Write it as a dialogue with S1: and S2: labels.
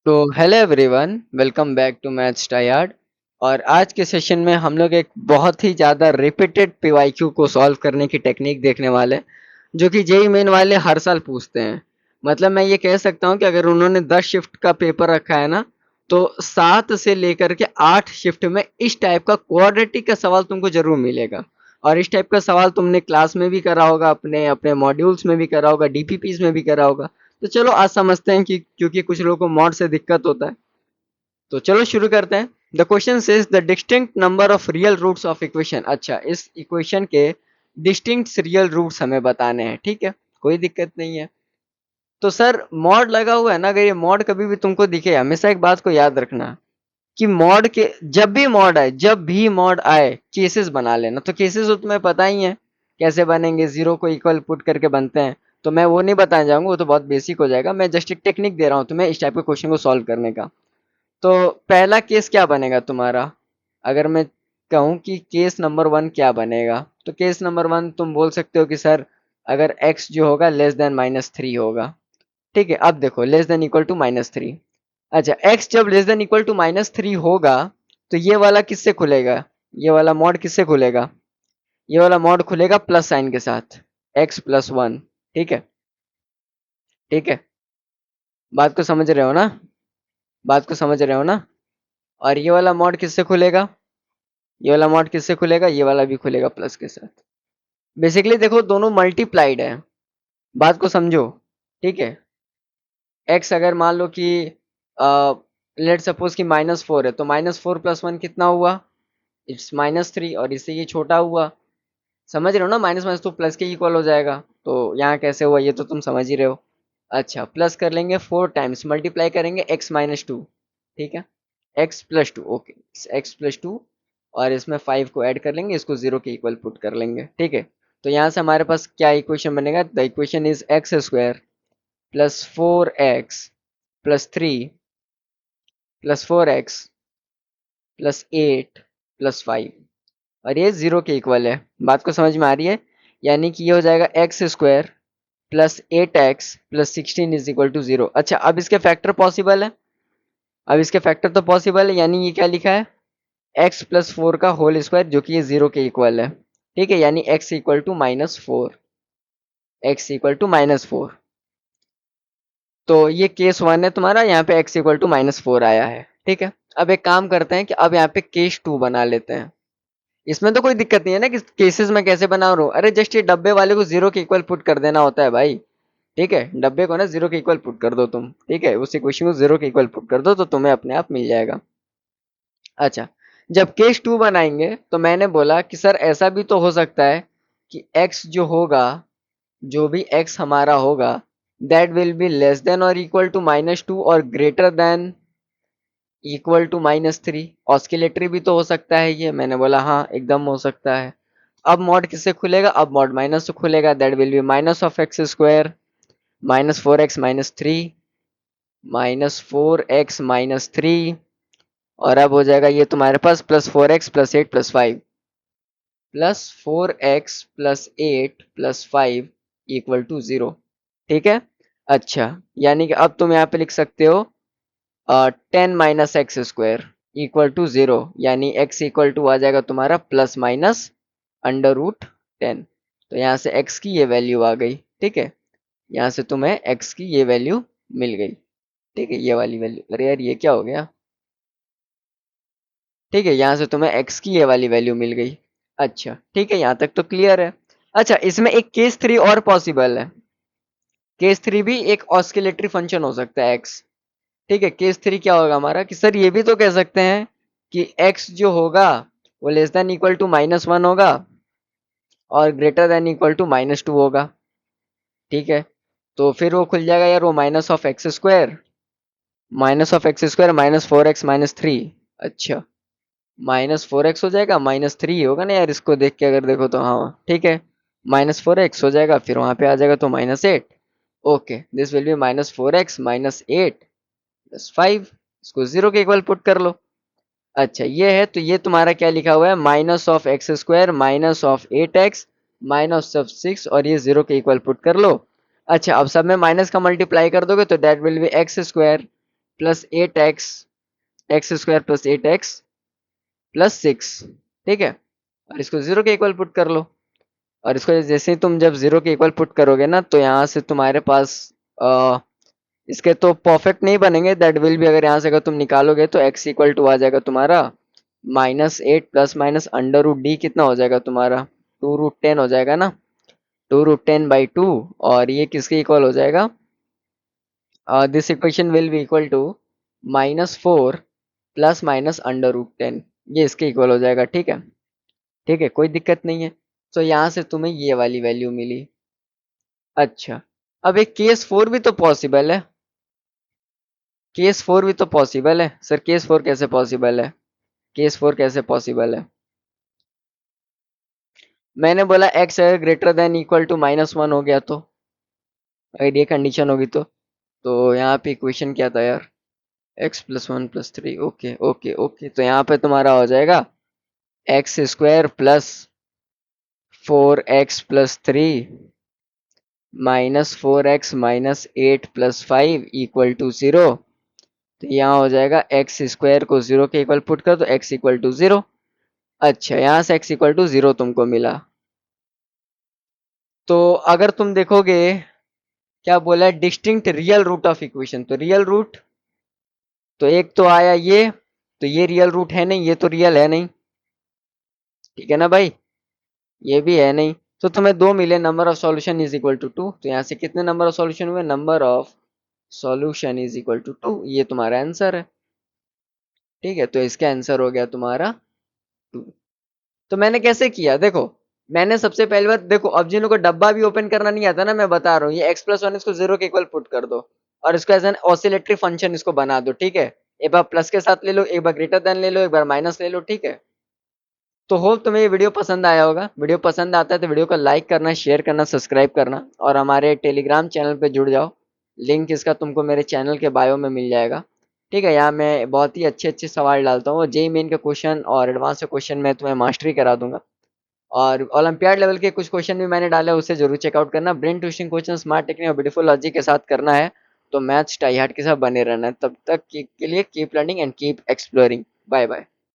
S1: तो hello everyone, welcome back to maths tired. और आज के सेशन में हम लोग एक बहुत ही ज़्यादा रिपीटेड पीवाईक्यू को सॉल्व करने की टेक्निक देखने वाले हैं, जो कि जेई मेन वाले हर साल पूछते हैं। मतलब मैं ये कह सकता हूँ कि अगर उन्होंने 10 शिफ्ट का पेपर रखा है ना, तो 7 से लेकर के 8 शिफ्ट में इस टाइप का क्वाड्रेटिक का सवाल तुमको जरूर मिलेगा। और इस टाइप का सवाल तुमने क्लास में भी करा होगा, अपने अपने मॉड्यूल्स में भी करा होगा, डीपीपीज में भी करा होगा। तो चलो आज समझते हैं कि क्योंकि कुछ लोगों को मॉड से दिक्कत होता है, तो चलो शुरू करते हैं। The question says the distinct number of real roots of equation. अच्छा, इस इक्वेशन के डिस्टिंक्ट रियल रूट्स हमें बताने हैं। ठीक है, कोई दिक्कत नहीं है। तो सर मॉड लगा हुआ है ना, अगर ये मॉड कभी भी तुमको दिखे, हमेशा एक बात को याद रखना कि मॉड के जब भी मॉड आए केसेस बना लेना। तो केसेस तो तुम्हें पता ही है कैसे बनेंगे, जीरो को इक्वल पुट करके बनते हैं। तो मैं वो नहीं बताने जाऊंगा, वो तो बहुत बेसिक हो जाएगा। मैं जस्ट एक टेक्निक दे रहा हूँ तुम्हें इस टाइप के क्वेश्चन को सॉल्व करने का। तो पहला केस क्या बनेगा तुम्हारा, अगर मैं कहूँ कि केस नंबर 1 क्या बनेगा, तो केस नंबर 1 तुम बोल सकते हो कि सर अगर x जो होगा लेस देन -3 होगा। ठीक है, अब देखो लेस देन इक्वल टू -3। अच्छा, x जब लेस देन इक्वल टू -3 होगा, तो ये वाला किससे खुलेगा, ये वाला मॉड किससे खुलेगा, ये वाला मॉड खुलेगा प्लस साइन के साथ, x+1। ठीक है, ठीक है, बात को समझ रहे हो ना, बात को समझ रहे हो ना। और ये वाला मॉड किससे खुलेगा, ये वाला मॉड किससे खुलेगा, ये वाला भी खुलेगा प्लस के साथ। बेसिकली देखो दोनों मल्टीप्लाइड है, बात को समझो। ठीक है, x अगर मान लो कि लेट सपोज कि -4 है, तो -4+1 कितना हुआ, इट्स -3। और इससे ये छोटा हुआ, समझ रहे हो ना, माइनस माइनस तो प्लस के इक्वल हो जाएगा। तो यहाँ कैसे हुआ ये तो तुम समझ ही रहे हो। अच्छा, प्लस कर लेंगे 4 टाइम्स, मल्टीप्लाई करेंगे x-2। ठीक है, x+2, ओके, x+2। और इसमें 5 को ऐड कर लेंगे, इसको 0 के इक्वल पुट कर लेंगे। ठीक है, तो यहाँ से हमारे पास क्या इक्वेशन बनेगा, the equation is x² plus 4x plus 3 plus 4x plus 8 plus 5, और ये 0 के इक्वल है। बात को समझ में आ रही है, यानी कि ये हो जाएगा x² plus 8x plus 16 is equal to 0। अच्छा, अब इसके फैक्टर पॉसिबल है, अब इसके फैक्टर तो पॉसिबल है, यानी ये क्या लिखा है, x+4 का होल स्क्वायर, जो कि ये 0 के इक्वल है। ठीक है, यानी x equal to -4, x equal to -4। तो ये केस 1 है तुम्हारा, यहाँ पे x इक्वल टू -4 आया है। ठीक है, अब एक काम करते हैं कि अब यहाँ पे केस 2 बना लेते हैं। इसमें तो कोई दिक्कत नहीं है ना कि केसेस में कैसे बना रहा हूँ, अरे जस्ट ये डब्बे वाले को 0 के इक्वल पुट कर देना होता है भाई। ठीक है, डब्बे को ना 0 के इक्वल पुट कर दो तुम। ठीक है, उस इक्वेशन को 0 के इक्वल पुट कर दो, तो तुम्हें अपने आप मिल जाएगा। अच्छा, जब केस 2 बनाएंगे तो मैंने बोला कि सर ऐसा भी तो हो सकता है कि x जो होगा, जो भी x हमारा होगा, that will be less than और इक्वल टू -2 और greater than equal to -3। Oscillatory भी तो हो सकता है ये, मैंने बोला हाँ एकदम हो सकता है। अब मॉड किससे खुलेगा, अब मॉड माइनस से खुलेगा, that will B -(x²) -4x-3 -4x-3। और अब हो जाएगा ये तुम्हारे पास +4x +8 +5 +4x +8 +5 इक्वल टू 0। ठीक है, अच्छा, यानी कि अब तुम यहाँ पे लिख सकते हो 10 - x² इक्वल टू 0, यानी x इक्वल टू आ जाएगा तुम्हारा ±√10। तो यहाँ से x की ये वैल्यू आ गई। ठीक है, यहाँ से तुम्हें x की ये वैल्यू मिल गई। ठीक है, ये वाली वैल्यू, अरे यार ये क्या हो गया। ठीक है, यहाँ से तुम्हें x की ये वाली वैल्यू मिल गई। अच्छा, ठीक है, यहाँ तक तो क्लियर है। अच्छा, इसमें एक केस 3 और पॉसिबल है। केस 3 भी एक ऑस्किलेटरी फंक्शन हो सकता है x। ठीक है, केस 3 क्या होगा हमारा कि सर ये भी तो कह सकते हैं कि x जो होगा वो लेस देन इक्वल टू -1 होगा और ग्रेटर देन इक्वल टू -2 होगा। ठीक है, तो फिर वो खुल जाएगा यार, वो -(x²) -4x-3। अच्छा, -4x हो जाएगा, -3 होगा ना यार, इसको देख के अगर देखो तो, हाँ ठीक है, -4x हो जाएगा, फिर वहां पे आ जाएगा तो -8। Okay, this will be -4x -8 +5, इसको 0 के इक्वल पुट कर लो। अच्छा, ये है, तो ये तुम्हारा क्या लिखा हुआ है, -(x²) -8x -6, और ये 0 के इक्वल पुट कर लो। अच्छा, अब सब में माइनस का मल्टीप्लाई कर दोगे तो that will B x² plus 8x x square plus 8x plus 6, ठीक है। और इसको जीरो के इक्वल पुट कर लो। और इसको जैसे ही तुम जब जीरो के इक्वल पुट करोगे ना, तो यहाँ से तुम्हारे पास इसके तो परफेक्ट नहीं बनेंगे, दैट विल भी, अगर यहाँ से अगर तुम निकालोगे तो x इक्वल टू आ जाएगा तुम्हारा -8 plus minus under root D, कितना हो जाएगा तुम्हारा 2√10 हो जाएगा ना, 2√10/2। और ये किसके इक्वल हो जाएगा, this equation will be equal to -4 plus minus under root 10, ये इसके इक्वल हो जाएगा, ठीक है। ठीक है, कोई दिक्कत नहीं है। तो यहाँ से तुम्हें ये वाली वैल्यू मिली। अच्छा, अब एक केस 4 भी तो पॉसिबल है। केस 4 भी तो पॉसिबल है सर, केस 4 कैसे पॉसिबल है, केस 4 कैसे पॉसिबल है। मैंने बोला एक्स अगर ग्रेटर देन इक्वल टू -1 हो गया, तो अगर ये कंडीशन होगी तो यहाँ पे इक्वेशन क्या था यार, x+1+3, ओके ओके ओके। तो यहाँ पे तुम्हारा हो जाएगा x² plus 4x+3 -4x -8 + 5 equal to 0। तो यहाँ हो जाएगा x² को 0 के इक्वल पुट कर, तो x इक्वल टू 0। अच्छा, यहाँ से x इक्वल टू 0 तुमको मिला। तो अगर तुम देखोगे क्या बोला है, distinct real root of equation, तो रियल रूट तो एक तो आया ये, तो ये रियल रूट है नहीं, ये तो रियल है नहीं, ठीक है ना भाई, ये भी है नहीं। तो तुम्हें दो मिले, number of solution is equal to 2। तो यहाँ से कितने नंबर ऑफ सॉल्यूशन हुए, number of solution is equal to 2, ये तुम्हारा आंसर है। ठीक है, तो इसका आंसर हो गया तुम्हारा 2। तो मैंने कैसे किया, देखो मैंने सबसे पहली बात, देखो अब जिनको डब्बा भी ओपन करना नहीं आता ना, मैं बता रहा हूँ, ये x+1 इसको 0 के इक्वल पुट कर दो और इसको एज एन ऑसिलेटरी फंक्शन इसको बना दो, ठीक है। एक बार प्लस के साथ ले लो, एक बार ग्रेटर देन ले लो, एक बार माइनस ले लो, ठीक है। तो होप तुम्हें ये वीडियो पसंद आया होगा। वीडियो पसंद आता है तो वीडियो को लाइक करना, शेयर करना, सब्सक्राइब करना और हमारे टेलीग्राम चैनल पे जुड़ जाओ। लिंक इसका तुमको मेरे चैनल के बायो में मिल जाएगा, ठीक है। यहाँ मैं बहुत ही अच्छे अच्छे सवाल डालता हूँ, जेईई मेन के क्वेश्चन और एडवांस के क्वेश्चन में तुम्हें मास्टरी करा दूंगा। और ओलंपियाड लेवल के कुछ क्वेश्चन भी मैंने डाले, उसे जरूर चेकआउट करना। Brain twisting question smart technique और ब्यूटीफुल लॉजिक के साथ करना है तो मैथ्स टाई हार्ड के साथ बने रहना है। तब तक के लिए keep learning and keep exploring. Bye bye.